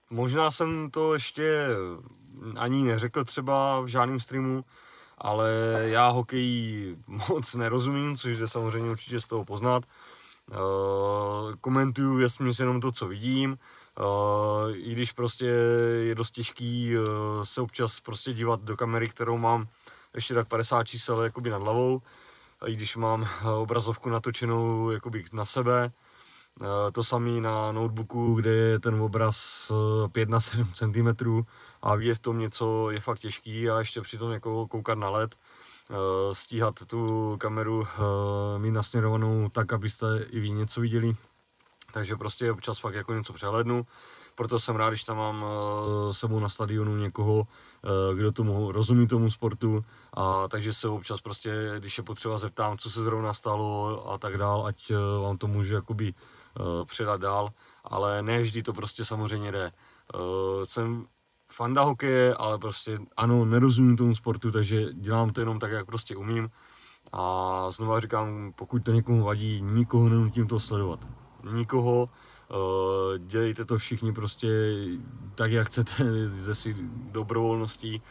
Možná jsem to ještě ani neřekl třeba v žádném streamu, ale já hokej moc nerozumím, což jde samozřejmě určitě z toho poznat. Komentuju vesměs jenom to, co vidím, i když prostě je dost těžký se občas prostě dívat do kamery, kterou mám ještě tak 50 čísel jakoby nad hlavou, i když mám obrazovku natočenou jakoby na sebe. To samé na notebooku, kde je ten obraz 5x7 cm a vidět v tom něco je fakt těžký a ještě přitom jako koukat na LED, stíhat tu kameru mít nasměrovanou tak, abyste i vy něco viděli. Takže prostě občas fakt jako něco přehlédnu. Proto jsem rád, když tam mám sebou na stadionu někoho, kdo tomu rozumí tomu sportu, a takže se občas prostě, když je potřeba, zeptám, co se zrovna stalo a tak dál, ať vám to můžu jakoby předat dál, ale ne vždy to prostě samozřejmě jde. Jsem fanda hokeje, ale prostě ano, nerozumím tomu sportu, takže dělám to jenom tak, jak prostě umím. A znova říkám, pokud to někomu vadí, nikoho nenutím to sledovat. Nikoho, dělejte to všichni prostě tak, jak chcete, ze svých dobrovolností.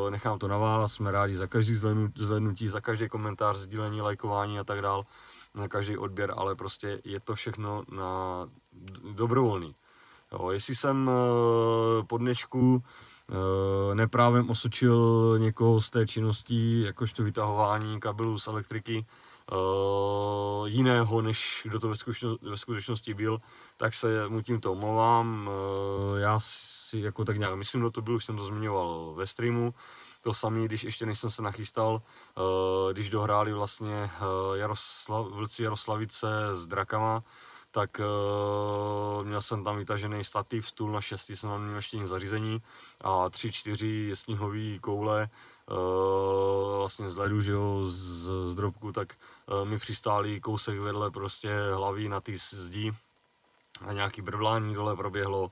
Nechám to na vás, jsme rádi za každý zhlédnutí, za každý komentář, sdílení, lajkování a tak dál, na každý odběr, ale prostě je to všechno na dobrovolný. Jo, jestli jsem po dnešku neprávem osočil někoho z té činnosti, jakožto vytahování kabelů z elektriky, jiného, než kdo to ve skutečnosti byl, tak se mu tímto omlouvám. Já si jako tak nějak myslím, kdo to byl, už jsem to zmiňoval ve streamu. To samé, když ještě než jsem se nachystal, když dohráli vlastně Vlci Jaroslavice s Drakama, tak měl jsem tam vytažený stativ, stůl na 6, jsem tam měl ještě zařízení a 3-4 sněhové koule vlastně z ledu, že jo, z drobku, tak mi přistáli kousek vedle prostě hlavy na ty zdi a nějaký brblání dole proběhlo.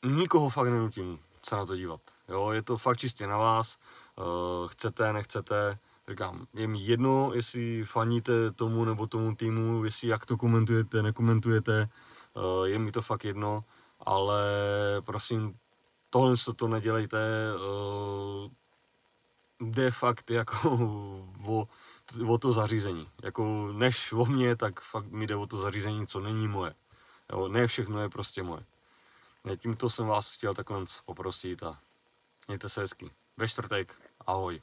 Nikoho fakt nenutím se na to dívat, jo, je to fakt čistě na vás, chcete, nechcete. Říkám, je mi jedno, jestli faníte tomu nebo tomu týmu, jestli jak to komentujete, nekomentujete, je mi to fakt jedno, ale prosím, tohle to nedělejte, jde fakt jako o to zařízení, jako než o mě, tak fakt mi jde o to zařízení, co není moje, jo, ne všechno je prostě moje. Tímto jsem vás chtěl takhle poprosit a mějte se hezky. Ve čtvrtek, ahoj.